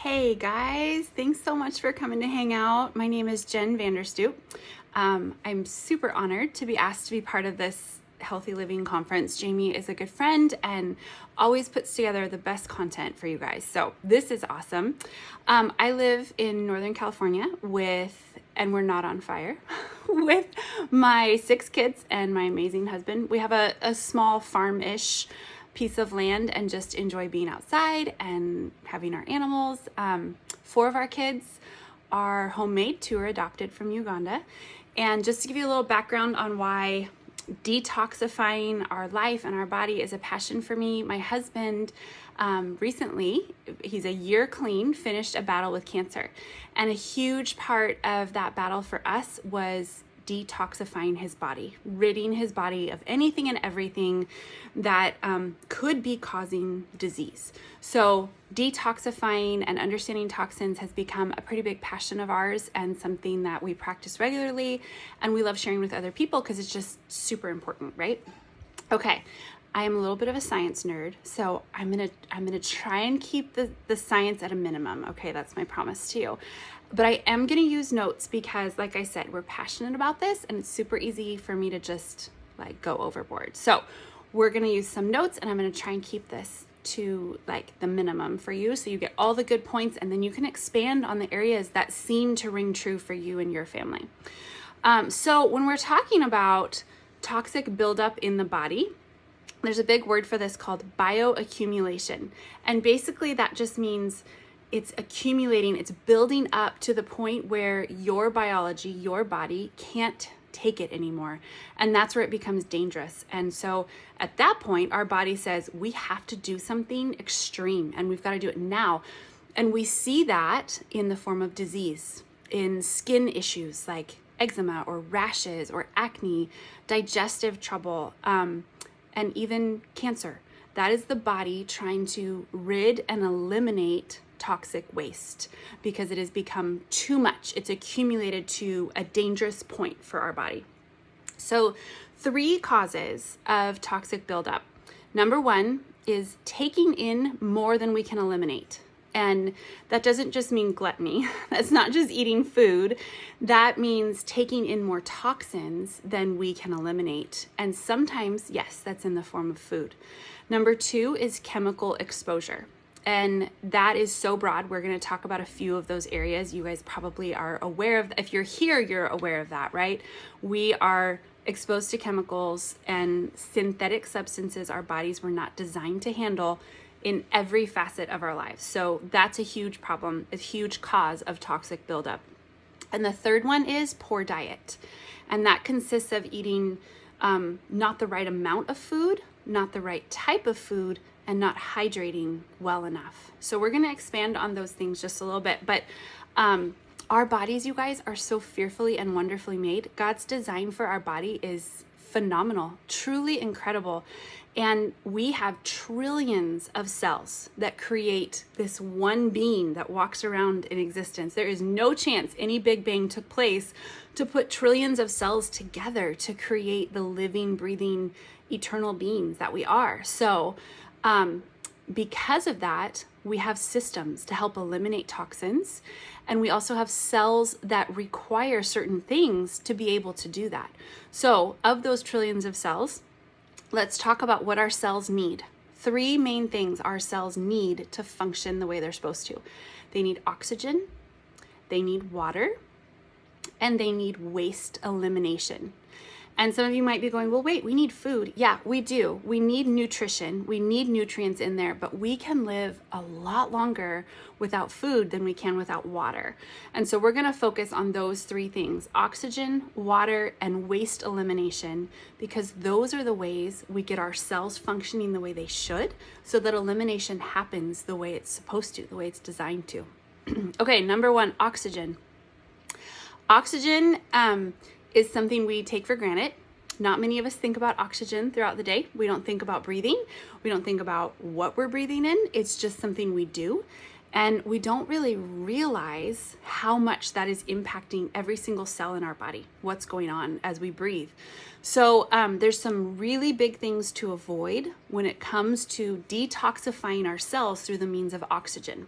Hey guys, thanks so much for coming to hang out. My name is Jen Vanderstoop. I'm super honored to be asked to be part of this healthy living conference. Jamie is a good friend and always puts together the best content for you guys. So this is awesome. I live in Northern California and we're not on fire, with my 6 kids and my amazing husband. We have a small farm-ish piece of land and just enjoy being outside and having our animals. 4 of our kids are homemade, 2 are adopted from Uganda. And just to give you a little background on why detoxifying our life and our body is a passion for me, my husband recently, he's a year clean, finished a battle with cancer. And a huge part of that battle for us was detoxifying his body, ridding his body of anything and everything that could be causing disease. So detoxifying and understanding toxins has become a pretty big passion of ours and something that we practice regularly and we love sharing with other people because it's just super important, right? Okay. I am a little bit of a science nerd, so I'm gonna try and keep the science at a minimum. Okay, that's my promise to you. But I am gonna use notes because, like I said, we're passionate about this and it's super easy for me to just like go overboard. So we're gonna use some notes and I'm gonna try and keep this to like the minimum for you so you get all the good points and then you can expand on the areas that seem to ring true for you and your family. So when we're talking about toxic buildup in the body, there's a big word for this called bioaccumulation. And basically that just means it's accumulating, it's building up to the point where your biology, your body can't take it anymore. And that's where it becomes dangerous. And so at that point, our body says, we have to do something extreme and we've got to do it now. And we see that in the form of disease, in skin issues like eczema or rashes or acne, digestive trouble, and even cancer. That is the body trying to rid and eliminate toxic waste because it has become too much. It's accumulated to a dangerous point for our body. So 3 causes of toxic buildup. Number 1 is taking in more than we can eliminate. And that doesn't just mean gluttony. That's not just eating food. That means taking in more toxins than we can eliminate. And sometimes, yes, that's in the form of food. Number 2 is chemical exposure. And that is so broad. We're going to talk about a few of those areas. You guys probably are aware of, if you're here, you're aware of that, right? We are exposed to chemicals and synthetic substances our bodies were not designed to handle in every facet of our lives. So that's a huge problem, a huge cause of toxic buildup. And the third one is poor diet. And that consists of eating not the right amount of food, not the right type of food, and not hydrating well enough. So we're gonna expand on those things just a little bit. But our bodies, you guys, are so fearfully and wonderfully made. God's design for our body is phenomenal, truly incredible. And we have trillions of cells that create this one being that walks around in existence. There is no chance any Big Bang took place to put trillions of cells together to create the living, breathing, eternal beings that we are. So because of that, we have systems to help eliminate toxins. And we also have cells that require certain things to be able to do that. So of those trillions of cells, let's talk about what our cells need. 3 main things our cells need to function the way they're supposed to. They need oxygen, they need water, and they need waste elimination. And some of you might be going, well, wait, we need food. Yeah, we do. We need nutrition. We need nutrients in there, but we can live a lot longer without food than we can without water. And so we're gonna focus on those 3 things: oxygen, water, and waste elimination, because those are the ways we get our cells functioning the way they should, so that elimination happens the way it's supposed to, the way it's designed to. Okay, number 1, oxygen. Oxygen, is something we take for granted. Not many of us think about oxygen throughout the day. We don't think about breathing. We don't think about what we're breathing in. It's just something we do. And we don't really realize how much that is impacting every single cell in our body, what's going on as we breathe. So there's some really big things to avoid when it comes to detoxifying our cells through the means of oxygen.